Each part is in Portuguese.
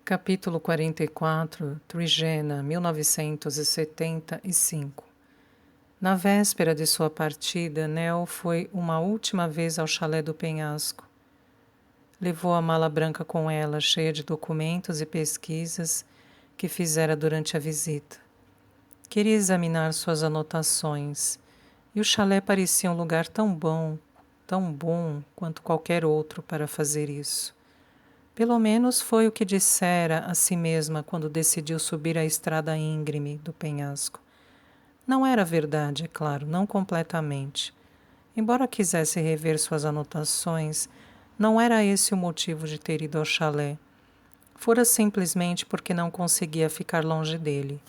Capítulo 44, Trigena, 1975. Na véspera de sua partida, Nell foi uma última vez ao chalé do penhasco. Levou a mala branca com ela, cheia de documentos e pesquisas que fizera durante a visita. Queria examinar suas anotações, e o chalé parecia um lugar tão bom quanto qualquer outro para fazer isso. Pelo menos foi o que dissera a si mesma quando decidiu subir a estrada íngreme do penhasco. Não era verdade, é claro, não completamente. Embora quisesse rever suas anotações, não era esse o motivo de ter ido ao chalé. Fora simplesmente porque não conseguia ficar longe dele.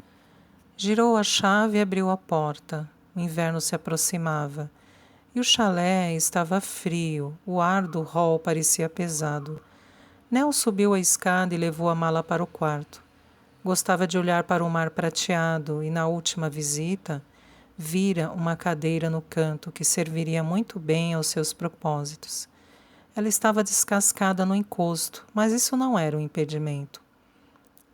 Girou a chave e abriu a porta. O inverno se aproximava. E o chalé estava frio, o ar do hall parecia pesado. Nell subiu a escada e levou a mala para o quarto. Gostava de olhar para o mar prateado e, na última visita, vira uma cadeira no canto que serviria muito bem aos seus propósitos. Ela estava descascada no encosto, mas isso não era um impedimento.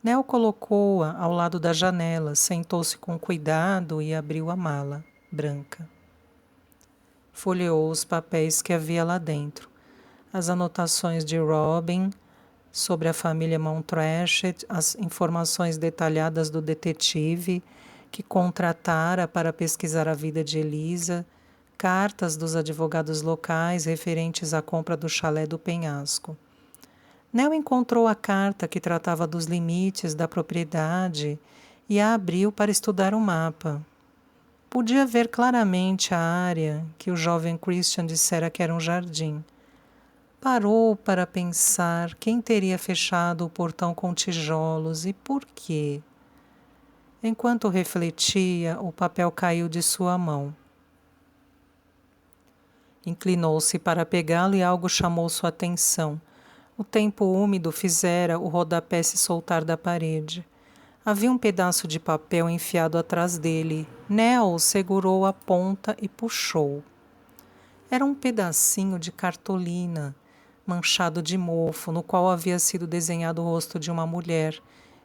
Nell colocou-a ao lado da janela, sentou-se com cuidado e abriu a mala branca. Folheou os papéis que havia lá dentro. As anotações de Robin sobre a família Monttrachet, as informações detalhadas do detetive que contratara para pesquisar a vida de Elisa, cartas dos advogados locais referentes à compra do chalé do penhasco. Nell encontrou a carta que tratava dos limites da propriedade e a abriu para estudar o mapa. Podia ver claramente a área que o jovem Christian dissera que era um jardim. Parou para pensar quem teria fechado o portão com tijolos e por quê. Enquanto refletia, o papel caiu de sua mão. Inclinou-se para pegá-lo e algo chamou sua atenção. O tempo úmido fizera o rodapé se soltar da parede. Havia um pedaço de papel enfiado atrás dele. Nell segurou a ponta e puxou. Era um pedacinho de cartolina, manchado de mofo, no qual havia sido desenhado o rosto de uma mulher,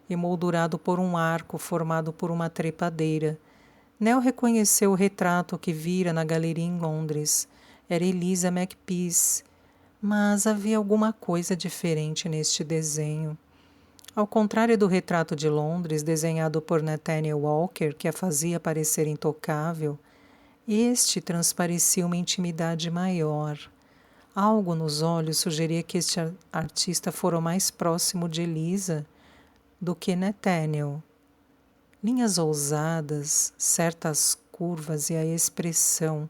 emoldurado por um arco formado por uma trepadeira. Nell reconheceu o retrato que vira na galeria em Londres. Era Eliza Makepeace, mas havia alguma coisa diferente neste desenho. Ao contrário do retrato de Londres, desenhado por Nathaniel Walker, que a fazia parecer intocável, este transparecia uma intimidade maior. Algo nos olhos sugeria que este artista fora mais próximo de Elisa do que Nathaniel. Linhas ousadas, certas curvas e a expressão.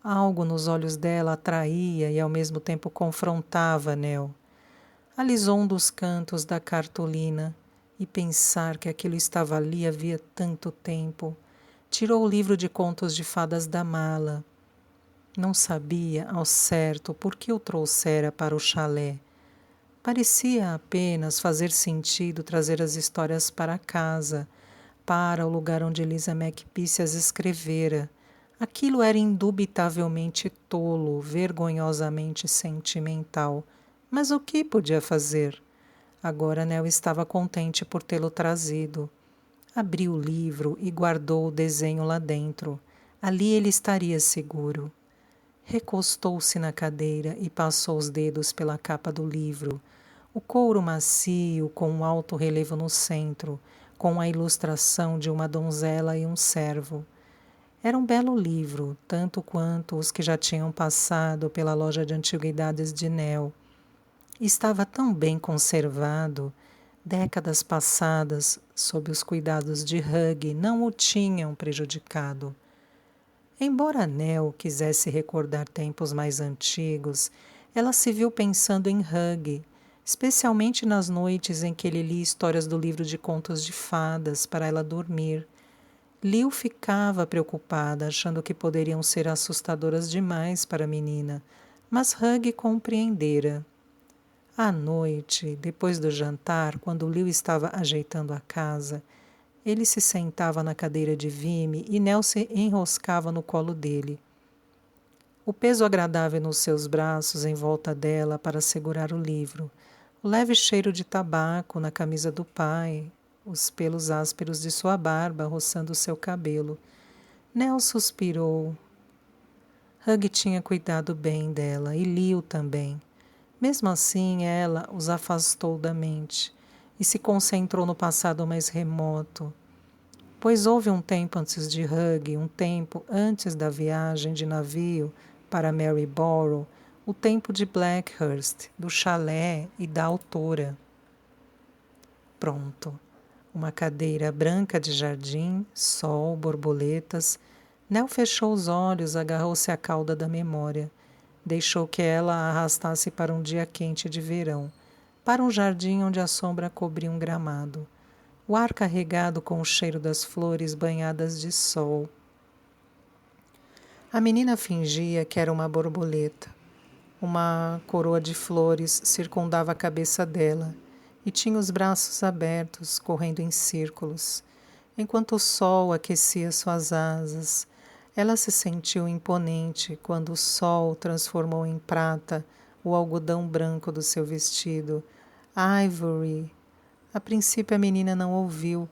Algo nos olhos dela atraía e ao mesmo tempo confrontava Nell. Alisou um dos cantos da cartolina e pensar que aquilo estava ali havia tanto tempo. Tirou o livro de contos de fadas da mala. Não sabia ao certo por que o trouxera para o chalé. Parecia apenas fazer sentido trazer as histórias para casa, para o lugar onde Eliza Makepeace as escrevera. Aquilo era indubitavelmente tolo, vergonhosamente sentimental. Mas o que podia fazer? Agora Nell estava contente por tê-lo trazido. Abriu o livro e guardou o desenho lá dentro. Ali ele estaria seguro. Recostou-se na cadeira e passou os dedos pela capa do livro. O couro macio, com um alto relevo no centro, com a ilustração de uma donzela e um servo. Era um belo livro, tanto quanto os que já tinham passado pela loja de antiguidades de Nell. Estava tão bem conservado, décadas passadas, sob os cuidados de Hugh, não o tinham prejudicado. Embora Nell quisesse recordar tempos mais antigos, ela se viu pensando em Hugh, especialmente nas noites em que ele lia histórias do livro de contos de fadas para ela dormir. Liu ficava preocupada, achando que poderiam ser assustadoras demais para a menina, mas Hugh compreendera. À noite, depois do jantar, quando Liu estava ajeitando a casa, ele se sentava na cadeira de Vime e Nell se enroscava no colo dele. O peso agradável nos seus braços em volta dela para segurar o livro. O leve cheiro de tabaco na camisa do pai, os pelos ásperos de sua barba roçando seu cabelo. Nell suspirou. Hugh tinha cuidado bem dela e Leo também. Mesmo assim, ela os afastou da mente e se concentrou no passado mais remoto. Pois houve um tempo antes de Hugh, um tempo antes da viagem de navio para Maryborough, o tempo de Blackhurst, do chalé e da autora. Pronto. Uma cadeira branca de jardim, sol, borboletas. Nell fechou os olhos, agarrou-se à cauda da memória. Deixou que ela a arrastasse para um dia quente de verão, para um jardim onde a sombra cobria um gramado. O ar carregado com o cheiro das flores banhadas de sol. A menina fingia que era uma borboleta. Uma coroa de flores circundava a cabeça dela e tinha os braços abertos, correndo em círculos. Enquanto o sol aquecia suas asas, ela se sentiu imponente quando o sol transformou em prata o algodão branco do seu vestido. Ivory. A princípio a menina não ouviu,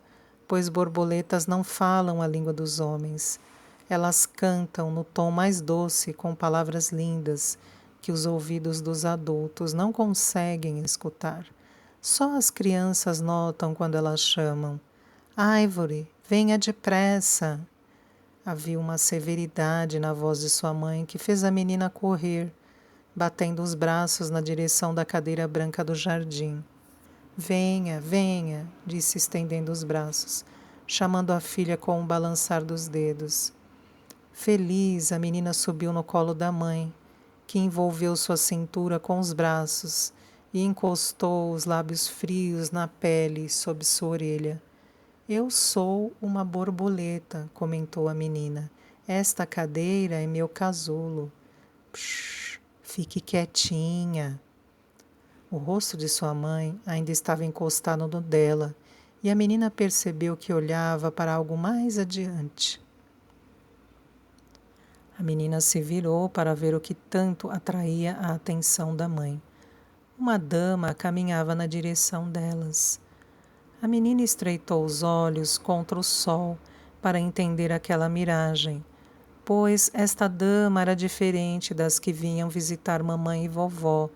pois borboletas não falam a língua dos homens. Elas cantam no tom mais doce com palavras lindas que os ouvidos dos adultos não conseguem escutar. Só as crianças notam quando elas chamam. Ivory, venha depressa. Havia uma severidade na voz de sua mãe que fez a menina correr, batendo os braços na direção da cadeira branca do jardim. Venha, venha, disse estendendo os braços, chamando a filha com um balançar dos dedos. Feliz, a menina subiu no colo da mãe, que envolveu sua cintura com os braços e encostou os lábios frios na pele sob sua orelha. Eu sou uma borboleta, comentou a menina. Esta cadeira é meu casulo. Psh, fique quietinha. O rosto de sua mãe ainda estava encostado no dela, e a menina percebeu que olhava para algo mais adiante. A menina se virou para ver o que tanto atraía a atenção da mãe. Uma dama caminhava na direção delas. A menina estreitou os olhos contra o sol para entender aquela miragem, pois esta dama era diferente das que vinham visitar mamãe e vovó,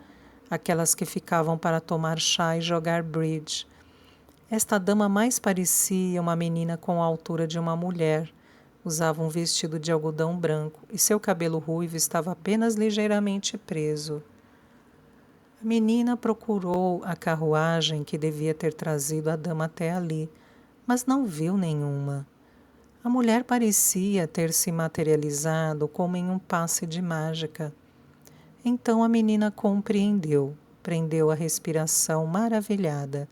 aquelas que ficavam para tomar chá e jogar bridge. Esta dama mais parecia uma menina com a altura de uma mulher. Usava um vestido de algodão branco e seu cabelo ruivo estava apenas ligeiramente preso. A menina procurou a carruagem que devia ter trazido a dama até ali, mas não viu nenhuma. A mulher parecia ter se materializado como em um passe de mágica. Então a menina compreendeu, prendeu a respiração maravilhada.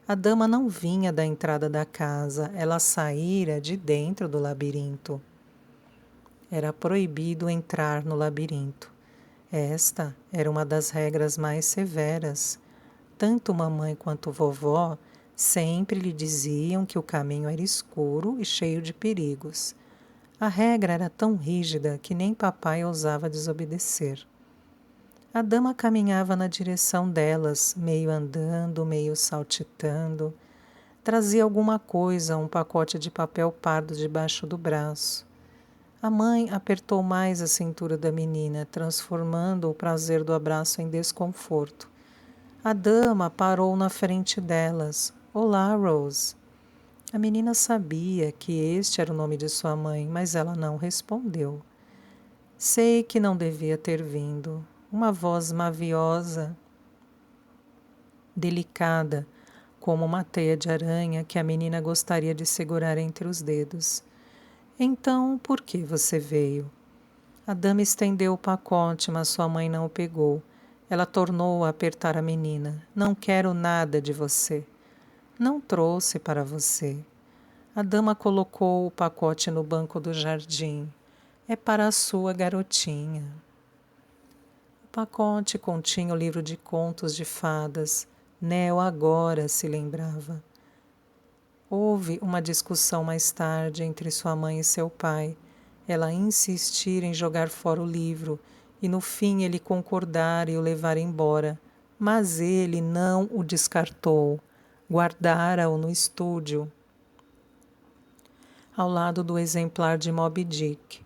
A dama não vinha da entrada da casa, ela saíra de dentro do labirinto. Era proibido entrar no labirinto. Esta era uma das regras mais severas. Tanto mamãe quanto vovó sempre lhe diziam que o caminho era escuro e cheio de perigos. A regra era tão rígida que nem papai ousava desobedecer. A dama caminhava na direção delas, meio andando, meio saltitando. Trazia alguma coisa, um pacote de papel pardo debaixo do braço. A mãe apertou mais a cintura da menina, transformando o prazer do abraço em desconforto. A dama parou na frente delas. Olá, Rose. A menina sabia que este era o nome de sua mãe, mas ela não respondeu. Sei que não devia ter vindo. Uma voz maviosa, delicada, como uma teia de aranha que a menina gostaria de segurar entre os dedos. Então, por que você veio? A dama estendeu o pacote, mas sua mãe não o pegou. Ela tornou a apertar a menina. Não quero nada de você. Não trouxe para você. A dama colocou o pacote no banco do jardim. É para a sua garotinha. O pacote continha o livro de contos de fadas. Nell agora se lembrava. Houve uma discussão mais tarde entre sua mãe e seu pai. Ela insistir em jogar fora o livro e no fim ele concordar e o levar embora, mas ele não o descartou, guardara-o no estúdio, ao lado do exemplar de Moby Dick.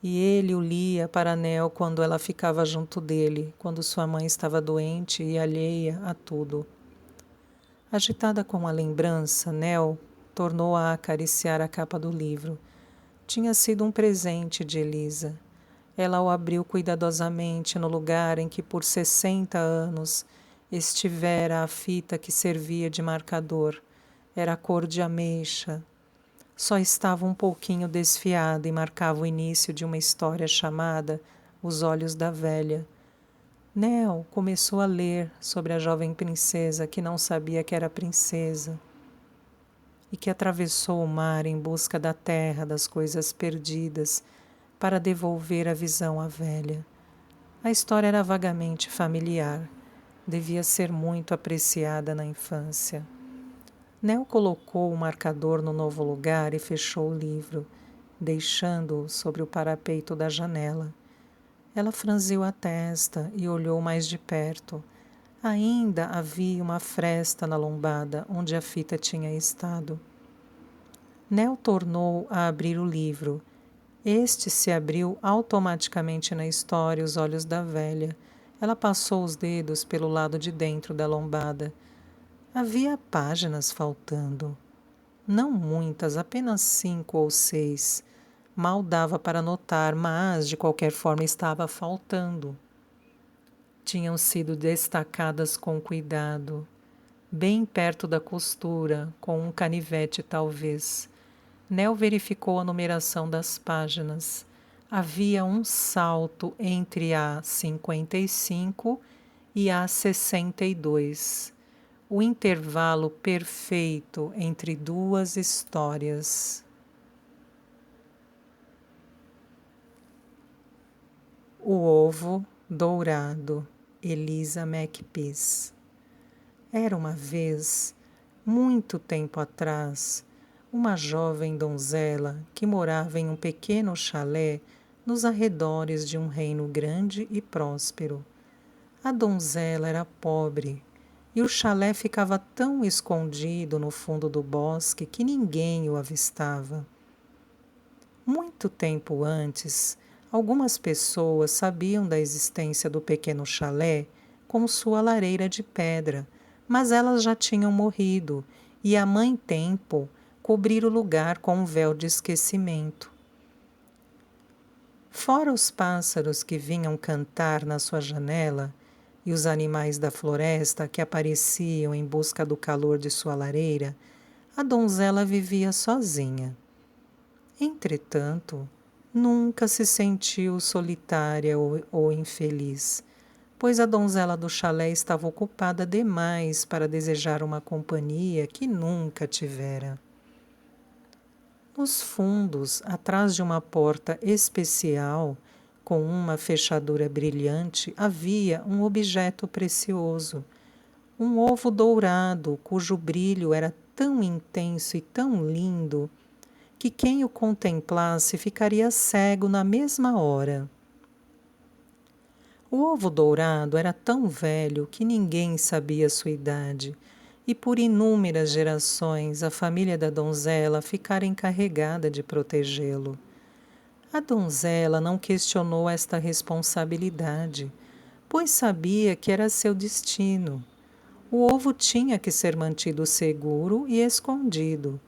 E ele o lia para Nell quando ela ficava junto dele, quando sua mãe estava doente e alheia a tudo. Agitada com a lembrança, Nell tornou a acariciar a capa do livro. Tinha sido um presente de Elisa. Ela o abriu cuidadosamente no lugar em que por 60 anos estivera a fita que servia de marcador. Era cor de ameixa. Só estava um pouquinho desfiada e marcava o início de uma história chamada Os Olhos da Velha. Nell começou a ler sobre a jovem princesa que não sabia que era princesa e que atravessou o mar em busca da terra das coisas perdidas para devolver a visão à velha. A história era vagamente familiar. Devia ser muito apreciada na infância. Nell colocou o marcador no novo lugar e fechou o livro, deixando-o sobre o parapeito da janela. Ela franziu a testa e olhou mais de perto. Ainda havia uma fresta na lombada onde a fita tinha estado. Nell tornou a abrir o livro. Este se abriu automaticamente na história Os Olhos da Velha. Ela passou os dedos pelo lado de dentro da lombada. Havia páginas faltando. Não muitas, apenas 5 ou 6. Mal dava para notar, mas, de qualquer forma, estava faltando. Tinham sido destacadas com cuidado, bem perto da costura, com um canivete talvez. Nell verificou a numeração das páginas. Havia um salto entre a 55 e a 62. O intervalo perfeito entre duas histórias. O Ovo Dourado, Elisa Makepeace. Era uma vez, muito tempo atrás, uma jovem donzela que morava em um pequeno chalé nos arredores de um reino grande e próspero. A donzela era pobre e o chalé ficava tão escondido no fundo do bosque que ninguém o avistava. Muito tempo antes, algumas pessoas sabiam da existência do pequeno chalé com sua lareira de pedra, mas elas já tinham morrido e a Mãe Tempo cobrira o lugar com um véu de esquecimento. Fora os pássaros que vinham cantar na sua janela e os animais da floresta que apareciam em busca do calor de sua lareira, a donzela vivia sozinha. Entretanto, nunca se sentiu solitária ou infeliz, pois a donzela do chalé estava ocupada demais para desejar uma companhia que nunca tivera. Nos fundos, atrás de uma porta especial, com uma fechadura brilhante, havia um objeto precioso, um ovo dourado, cujo brilho era tão intenso e tão lindo que quem o contemplasse ficaria cego na mesma hora. O ovo dourado era tão velho que ninguém sabia sua idade, e por inúmeras gerações a família da donzela ficara encarregada de protegê-lo. A donzela não questionou esta responsabilidade, pois sabia que era seu destino. O ovo tinha que ser mantido seguro e escondido.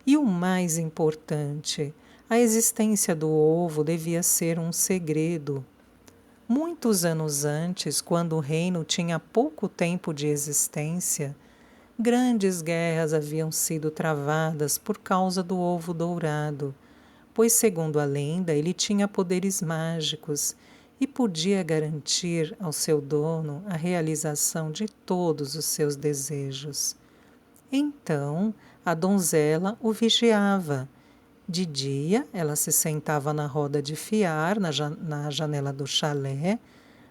E o mais importante, a existência do ovo devia ser um segredo. Muitos anos antes, quando o reino tinha pouco tempo de existência, grandes guerras haviam sido travadas por causa do ovo dourado, pois, segundo a lenda, ele tinha poderes mágicos e podia garantir ao seu dono a realização de todos os seus desejos. Então, a donzela o vigiava. De dia, ela se sentava na roda de fiar, na janela do chalé,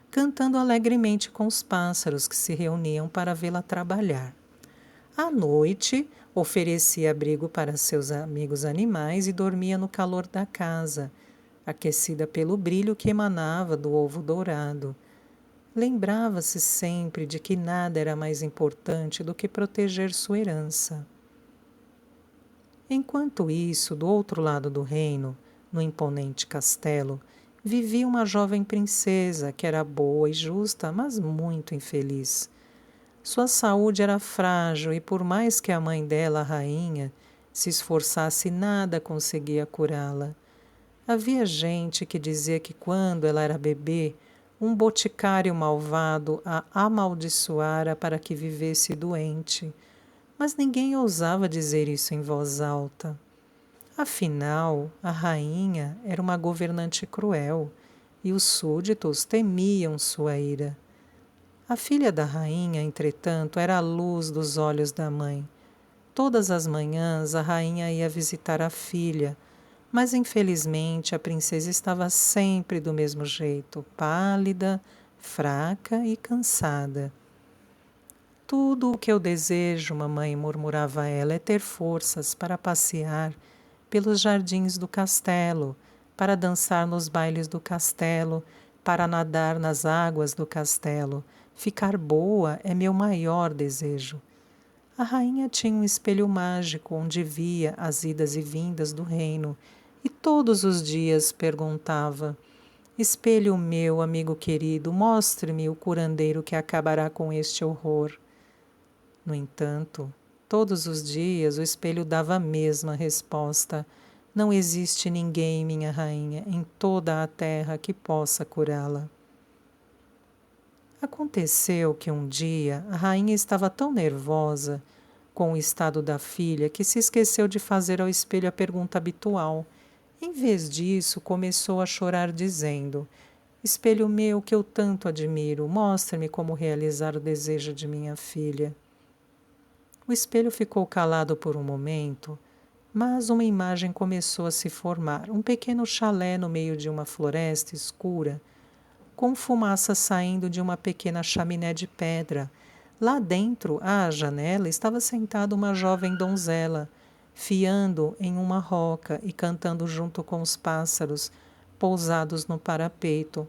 cantando alegremente com os pássaros que se reuniam para vê-la trabalhar. À noite, oferecia abrigo para seus amigos animais e dormia no calor da casa, aquecida pelo brilho que emanava do ovo dourado. Lembrava-se sempre de que nada era mais importante do que proteger sua herança. Enquanto isso, do outro lado do reino, no imponente castelo, vivia uma jovem princesa que era boa e justa, mas muito infeliz. Sua saúde era frágil e, por mais que a mãe dela, a rainha, se esforçasse, nada conseguia curá-la. Havia gente que dizia que, quando ela era bebê, um boticário malvado a amaldiçoara para que vivesse doente, mas ninguém ousava dizer isso em voz alta. Afinal, a rainha era uma governante cruel e os súditos temiam sua ira. A filha da rainha, entretanto, era a luz dos olhos da mãe. Todas as manhãs a rainha ia visitar a filha, mas infelizmente a princesa estava sempre do mesmo jeito, pálida, fraca e cansada. Tudo o que eu desejo, mamãe, murmurava ela, é ter forças para passear pelos jardins do castelo, para dançar nos bailes do castelo, para nadar nas águas do castelo. Ficar boa é meu maior desejo. A rainha tinha um espelho mágico onde via as idas e vindas do reino e todos os dias perguntava: Espelho meu, amigo querido, mostre-me o curandeiro que acabará com este horror. No entanto, todos os dias o espelho dava a mesma resposta: Não existe ninguém, minha rainha, em toda a terra que possa curá-la. Aconteceu que um dia a rainha estava tão nervosa com o estado da filha que se esqueceu de fazer ao espelho a pergunta habitual. Em vez disso, começou a chorar, dizendo: Espelho meu, que eu tanto admiro, mostre-me como realizar o desejo de minha filha. O espelho ficou calado por um momento, mas uma imagem começou a se formar, um pequeno chalé no meio de uma floresta escura, com fumaça saindo de uma pequena chaminé de pedra. Lá dentro, à janela, estava sentada uma jovem donzela, fiando em uma roca e cantando junto com os pássaros pousados no parapeito.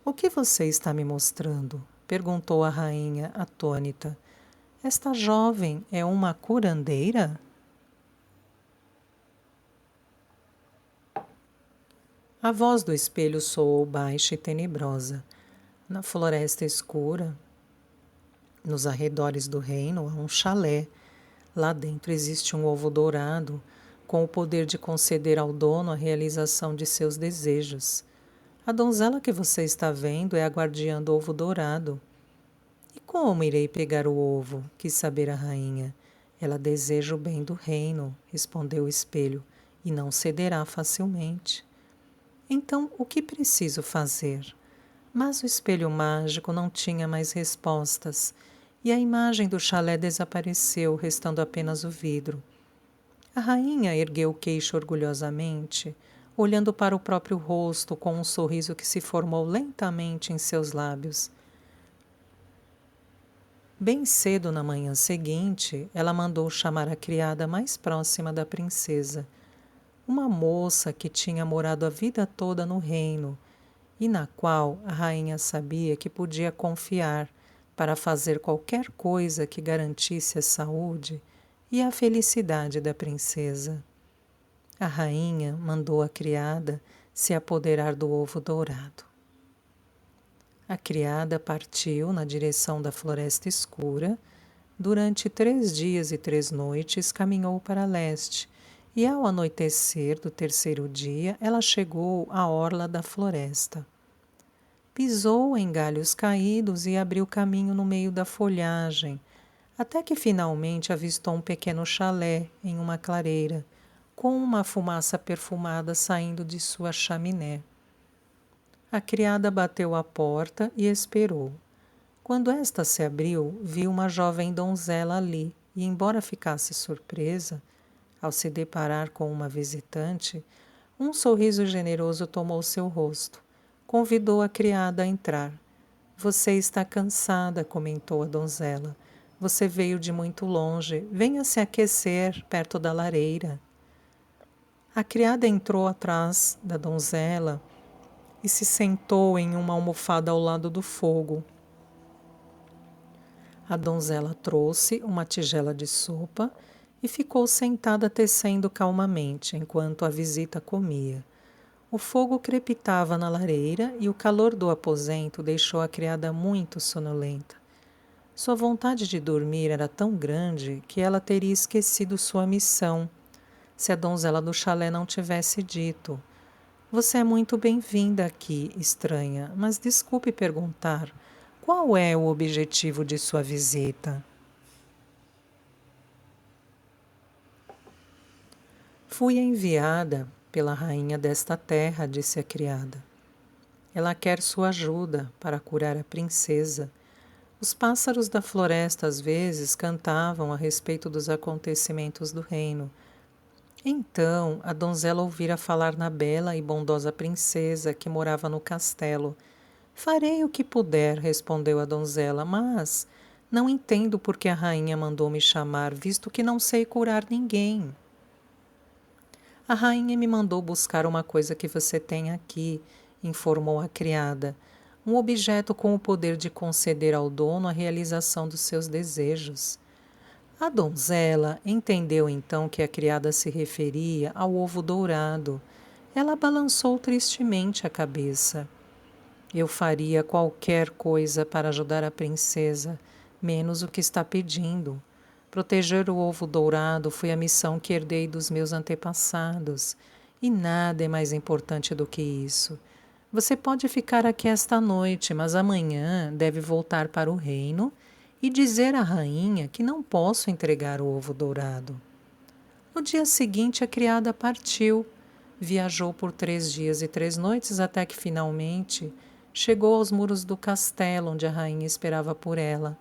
O que você está me mostrando? Perguntou a rainha, atônita. Esta jovem é uma curandeira? A voz do espelho soou baixa e tenebrosa. Na floresta escura, nos arredores do reino, há um chalé. Lá dentro existe um ovo dourado, com o poder de conceder ao dono a realização de seus desejos. A donzela que você está vendo é a guardiã do ovo dourado. E como irei pegar o ovo? Quis saber a rainha. Ela deseja o bem do reino, respondeu o espelho, e não cederá facilmente. Então, o que preciso fazer? Mas o espelho mágico não tinha mais respostas, e a imagem do chalé desapareceu, restando apenas o vidro. A rainha ergueu o queixo orgulhosamente, olhando para o próprio rosto com um sorriso que se formou lentamente em seus lábios. Bem cedo na manhã seguinte, ela mandou chamar a criada mais próxima da princesa, uma moça que tinha morado a vida toda no reino e na qual a rainha sabia que podia confiar para fazer qualquer coisa que garantisse a saúde e a felicidade da princesa. A rainha mandou a criada se apoderar do ovo dourado. A criada partiu na direção da floresta escura. Durante 3 dias e 3 noites caminhou para leste, e ao anoitecer do terceiro dia ela chegou à orla da floresta. Pisou em galhos caídos e abriu caminho no meio da folhagem, até que finalmente avistou um pequeno chalé em uma clareira, com uma fumaça perfumada saindo de sua chaminé. A criada bateu à porta e esperou. Quando esta se abriu, viu uma jovem donzela ali e, embora ficasse surpresa, ao se deparar com uma visitante, um sorriso generoso tomou seu rosto. Convidou a criada a entrar. Você está cansada, comentou a donzela. Você veio de muito longe. Venha se aquecer perto da lareira. A criada entrou atrás da donzela e se sentou em uma almofada ao lado do fogo. A donzela trouxe uma tigela de sopa e ficou sentada tecendo calmamente enquanto a visita comia. O fogo crepitava na lareira e o calor do aposento deixou a criada muito sonolenta. Sua vontade de dormir era tão grande que ela teria esquecido sua missão, se a donzela do chalé não tivesse dito: "Você é muito bem-vinda aqui, estranha, mas desculpe perguntar, qual é o objetivo de sua visita?" "Fui enviada pela rainha desta terra", disse a criada. "Ela quer sua ajuda para curar a princesa. Os pássaros da floresta às vezes cantavam a respeito dos acontecimentos do reino. Então a donzela ouvira falar na bela e bondosa princesa que morava no castelo. "Farei o que puder", respondeu a donzela, "mas não entendo por que a rainha mandou me chamar, visto que não sei curar ninguém." "A rainha me mandou buscar uma coisa que você tem aqui", informou a criada. "Um objeto com o poder de conceder ao dono a realização dos seus desejos." A donzela entendeu então que a criada se referia ao ovo dourado. Ela balançou tristemente a cabeça. "Eu faria qualquer coisa para ajudar a princesa, menos o que está pedindo. Proteger o ovo dourado foi a missão que herdei dos meus antepassados, e nada é mais importante do que isso. Você pode ficar aqui esta noite, mas amanhã deve voltar para o reino e dizer à rainha que não posso entregar o ovo dourado." No dia seguinte, a criada partiu. Viajou por 3 dias e 3 noites até que, finalmente, chegou aos muros do castelo onde a rainha esperava por ela.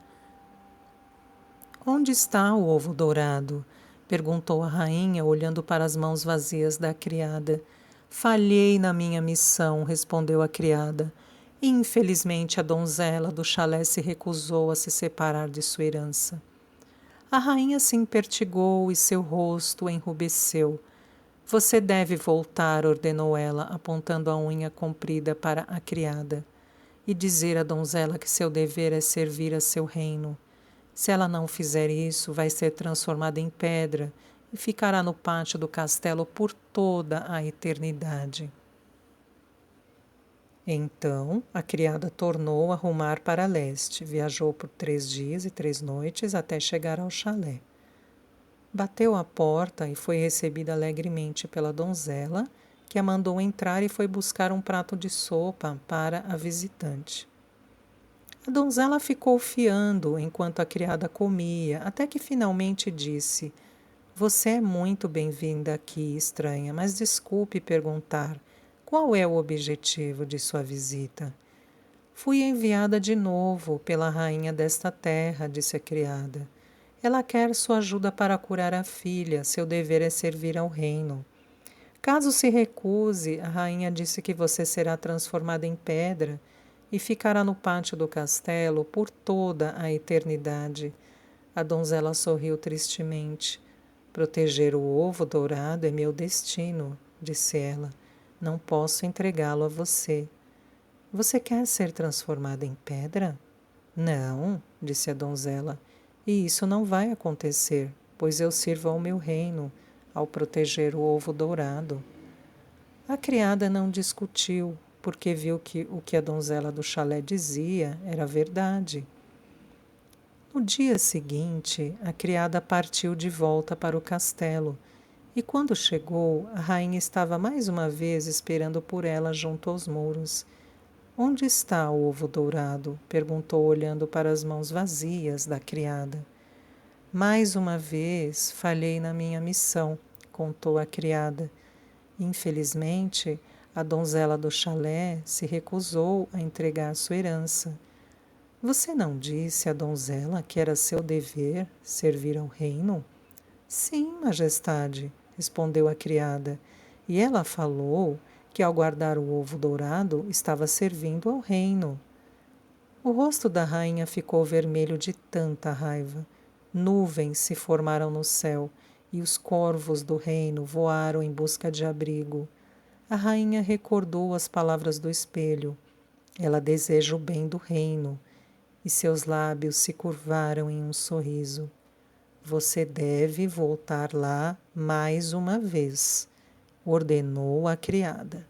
"Onde está o ovo dourado?" perguntou a rainha, olhando para as mãos vazias da criada. "Falhei na minha missão", respondeu a criada. Infelizmente, a donzela do chalé se recusou a se separar de sua herança. A rainha se impertigou e seu rosto enrubesceu. "Você deve voltar", ordenou ela, apontando a unha comprida para a criada, "e dizer à donzela que seu dever é servir a seu reino. Se ela não fizer isso, vai ser transformada em pedra e ficará no pátio do castelo por toda a eternidade." Então, a criada tornou a rumar para leste. Viajou por 3 dias e 3 noites até chegar ao chalé. Bateu à porta e foi recebida alegremente pela donzela, que a mandou entrar e foi buscar um prato de sopa para a visitante. A donzela ficou fiando enquanto a criada comia, até que finalmente disse: "Você é muito bem-vinda aqui, estranha, mas desculpe perguntar, qual é o objetivo de sua visita?" "Fui enviada de novo pela rainha desta terra", disse a criada. "Ela quer sua ajuda para curar a filha. Seu dever é servir ao reino. Caso se recuse, a rainha disse que você será transformada em pedra e ficará no pátio do castelo por toda a eternidade." A donzela sorriu tristemente. "Proteger o ovo dourado é meu destino", disse ela. "Não posso entregá-lo a você." "Você quer ser transformada em pedra?" "Não", disse a donzela. "E isso não vai acontecer, pois eu sirvo ao meu reino ao proteger o ovo dourado." A criada não discutiu, porque viu que o que a donzela do chalé dizia era verdade. No dia seguinte, a criada partiu de volta para o castelo, e quando chegou, a rainha estava mais uma vez esperando por ela junto aos muros. "Onde está o ovo dourado?" perguntou, olhando para as mãos vazias da criada. "Mais uma vez falhei na minha missão", contou a criada. Infelizmente, a donzela do chalé se recusou a entregar sua herança. "Você não disse à donzela que era seu dever servir ao reino?" "Sim, majestade", respondeu a criada, "e ela falou que ao guardar o ovo dourado estava servindo ao reino." O rosto da rainha ficou vermelho de tanta raiva. Nuvens se formaram no céu e os corvos do reino voaram em busca de abrigo. A rainha recordou as palavras do espelho. Ela deseja o bem do reino, e seus lábios se curvaram em um sorriso. Você deve voltar lá mais uma vez, ordenou a criada.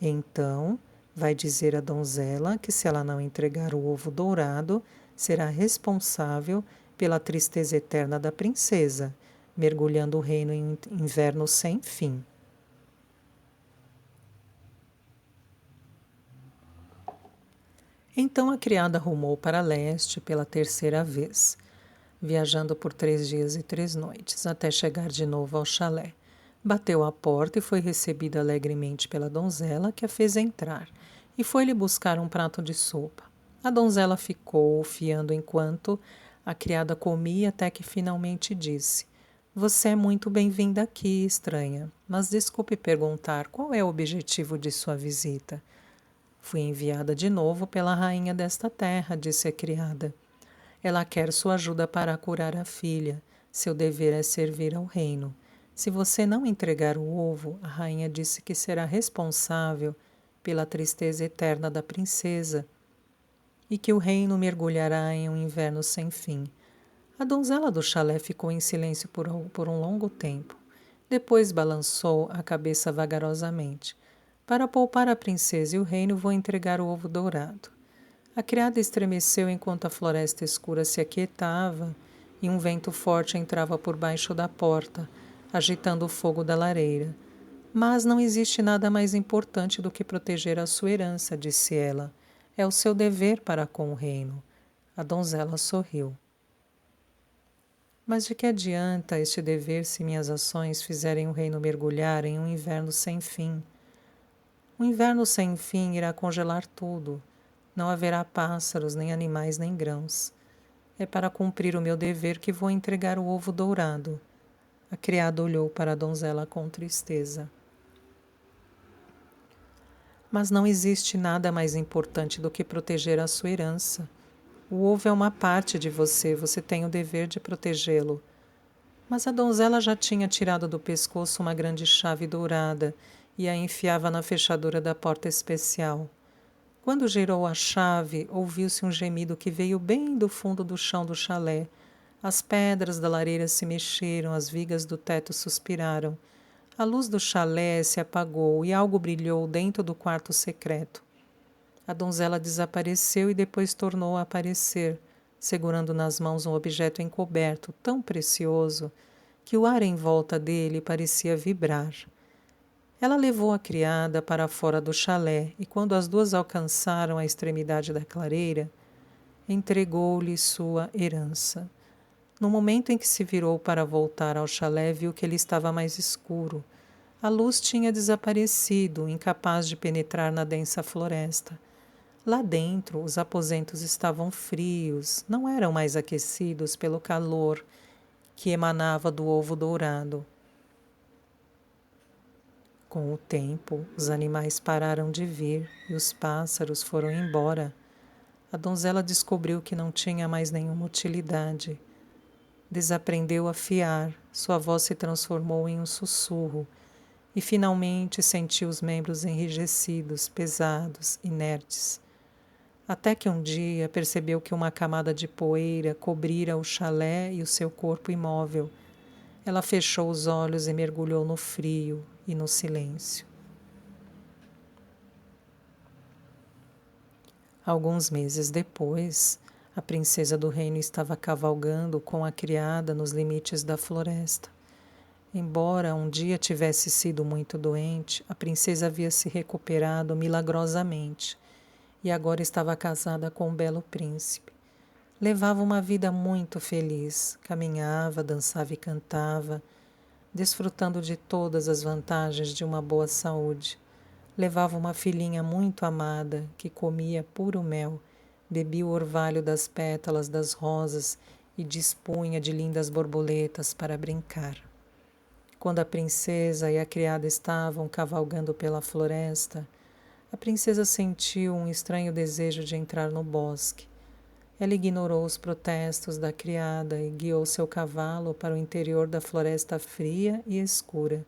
Então, vai dizer à donzela que se ela não entregar o ovo dourado, será responsável pela tristeza eterna da princesa, mergulhando o reino em um inverno sem fim. Então a criada rumou para leste pela terceira vez, viajando por 3 dias e 3 noites, até chegar de novo ao chalé. Bateu à porta e foi recebida alegremente pela donzela, que a fez entrar, e foi-lhe buscar um prato de sopa. A donzela ficou, fiando enquanto a criada comia, até que finalmente disse: Você é muito bem-vinda aqui, estranha, mas desculpe perguntar qual é o objetivo de sua visita. Fui enviada de novo pela rainha desta terra, disse a criada. Ela quer sua ajuda para curar a filha. Seu dever é servir ao reino. Se você não entregar o ovo, a rainha disse que será responsável pela tristeza eterna da princesa e que o reino mergulhará em um inverno sem fim. A donzela do chalé ficou em silêncio por um longo tempo. Depois balançou a cabeça vagarosamente. Para poupar a princesa e o reino, vou entregar o ovo dourado. A criada estremeceu enquanto a floresta escura se aquietava e um vento forte entrava por baixo da porta, agitando o fogo da lareira. Mas não existe nada mais importante do que proteger a sua herança, disse ela. É o seu dever para com o reino. A donzela sorriu. Mas de que adianta este dever se minhas ações fizerem o reino mergulhar em um inverno sem fim? O inverno sem fim irá congelar tudo. Não haverá pássaros, nem animais, nem grãos. É para cumprir o meu dever que vou entregar o ovo dourado. A criada olhou para a donzela com tristeza. Mas não existe nada mais importante do que proteger a sua herança. O ovo é uma parte de você, você tem o dever de protegê-lo. Mas a donzela já tinha tirado do pescoço uma grande chave dourada e a enfiava na fechadura da porta especial. Quando girou a chave, ouviu-se um gemido que veio bem do fundo do chão do chalé. As pedras da lareira se mexeram, as vigas do teto suspiraram. A luz do chalé se apagou e algo brilhou dentro do quarto secreto. A donzela desapareceu e depois tornou a aparecer, segurando nas mãos um objeto encoberto, tão precioso, que o ar em volta dele parecia vibrar. Ela levou a criada para fora do chalé e, quando as duas alcançaram a extremidade da clareira, entregou-lhe sua herança. No momento em que se virou para voltar ao chalé, viu que ele estava mais escuro. A luz tinha desaparecido, incapaz de penetrar na densa floresta. Lá dentro, os aposentos estavam frios, não eram mais aquecidos pelo calor que emanava do ovo dourado. Com o tempo, os animais pararam de vir e os pássaros foram embora. A donzela descobriu que não tinha mais nenhuma utilidade. Desaprendeu a fiar, sua voz se transformou em um sussurro e finalmente sentiu os membros enrijecidos, pesados, inertes. Até que um dia percebeu que uma camada de poeira cobrira o chalé e o seu corpo imóvel. Ela fechou os olhos e mergulhou no frio e no silêncio. Alguns meses depois, a princesa do reino estava cavalgando com a criada nos limites da floresta. Embora um dia tivesse sido muito doente, a princesa havia se recuperado milagrosamente e agora estava casada com um belo príncipe. Levava uma vida muito feliz, caminhava, dançava e cantava, desfrutando de todas as vantagens de uma boa saúde. Levava uma filhinha muito amada, que comia puro mel, bebia o orvalho das pétalas das rosas e dispunha de lindas borboletas para brincar. Quando a princesa e a criada estavam cavalgando pela floresta, a princesa sentiu um estranho desejo de entrar no bosque. Ela ignorou os protestos da criada e guiou seu cavalo para o interior da floresta fria e escura.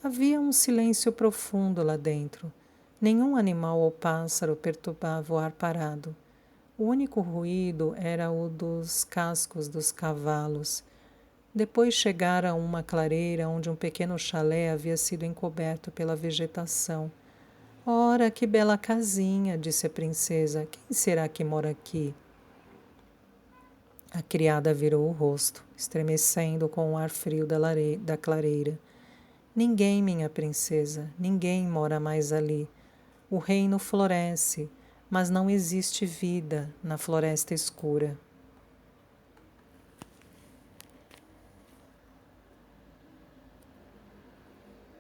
Havia um silêncio profundo lá dentro. Nenhum animal ou pássaro perturbava o ar parado. O único ruído era o dos cascos dos cavalos. Depois chegara a uma clareira onde um pequeno chalé havia sido encoberto pela vegetação. Ora, que bela casinha, disse a princesa. Quem será que mora aqui? A criada virou o rosto, estremecendo com o ar frio da clareira. Ninguém, minha princesa, ninguém mora mais ali. O reino floresce, mas não existe vida na floresta escura.